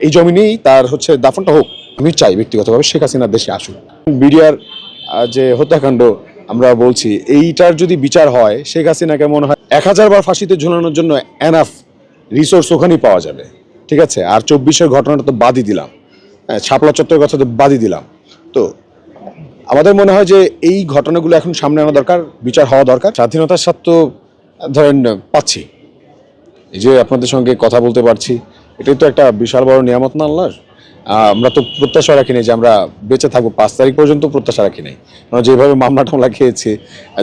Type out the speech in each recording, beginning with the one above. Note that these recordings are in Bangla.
এই জমিনেই তার হচ্ছে দাফনটা হোক। আমি চাই ব্যক্তিগতভাবে শেখ হাসিনা দেশে আসুক। বিডিআর যে হত্যাকাণ্ড আমরা বলছি, এইটার যদি বিচার হয় শেখ হাসিনাকে মনে হয় 1000 বার ফাঁসিতে ঝুলানোর জন্য এনাফ রিসোর্স ওখানেই পাওয়া যাবে। ঠিক আছে, আর 24-এর ঘটনাটা তো বাদই দিলাম, শাপলা চত্বরের কথা তো বাদই দিলাম। তো আমাদের মনে হয় যে এই ঘটনাগুলো এখন সামনে আনা দরকার, বিচার হওয়া দরকার। স্বাধীনতার স্বাদ তো ধরেন পাচ্ছি, এই যে আপনাদের সঙ্গে কথা বলতে পারছি, এটাই তো একটা বিশাল বড় নিয়ামত না আল্লাহর। আমরা তো প্রত্যাশা রাখি নাই যে আমরা বেঁচে থাকবো 5 তারিখ পর্যন্ত, প্রত্যাশা রাখি নাই। আমরা যেভাবে মামলা টামলা খেয়েছি,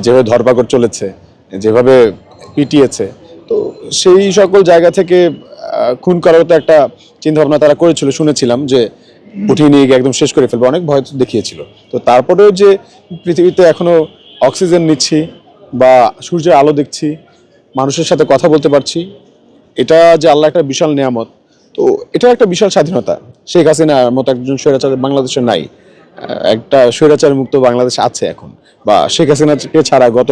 যেভাবে ধরপাকড় চলেছে, যেভাবে পিটিয়েছে, তো সেই সকল জায়গা থেকে খুন করার তো একটা চিন্তাভাবনা তারা করেছিল, শুনেছিলাম যে উঠিয়ে নিয়ে গিয়ে একদম শেষ করে ফেলবে, অনেক ভয় তো দেখিয়েছিল। তো তারপরেও যে পৃথিবীতে এখনো অক্সিজেন নিচ্ছি বা সূর্যের আলো দেখছি, মানুষের সাথে কথা বলতে পারছি, এটা যে আল্লাহ একটা বিশাল নিয়ামত। তো এটা একটা বিশাল স্বাধীনতা। শেখ হাসিনার মতো একজন স্বৈরাচার বাংলাদেশে নাই। একটা স্বৈরাচার মুক্ত বাংলাদেশ আছে এখন, বা শেখ হাসিনাকে ছাড়া গত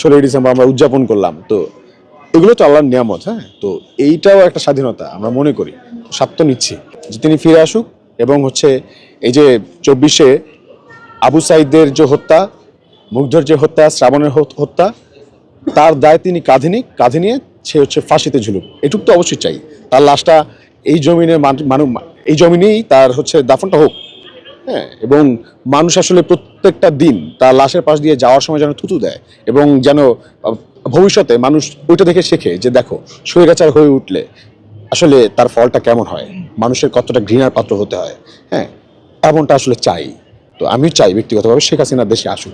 16ই ডিসেম্বর আমরা উদযাপন করলাম। তো এগুলো তো আল্লাহর নিয়ামত। হ্যাঁ, তো এইটাও একটা স্বাধীনতা আমরা মনে করি। স্বাদ তো নিচ্ছি যে তিনি ফিরে আসুক, এবং হচ্ছে এই যে 24-এ আবু সাইদের যে হত্যা, মুগ্ধর যে হত্যা, শ্রাবণের হত্যা, তার দায় তিনি কাঁধে নিয়ে সে হচ্ছে ফাঁসিতে ঝুলুক, এটুক তো অবশ্যই চাই। তার লাশটা এই জমিনের এই জমিনেই তার হচ্ছে দাফনটা হোক। হ্যাঁ, এবং মানুষ আসলে প্রত্যেকটা দিন তার লাশের পাশ দিয়ে যাওয়ার সময় যেন থুতু দেয়, এবং যেন ভবিষ্যতে মানুষ ওইটা দেখে শেখে যে দেখো, স্বৈরাচার হয়ে উঠলে আসলে তার ফলটা কেমন হয়, মানুষের কতটা ঘৃণার পাত্র হতে হয়। হ্যাঁ, এমনটা আসলে চাই। তো আমি চাই ব্যক্তিগতভাবে শেখ হাসিনা দেশে আসুক।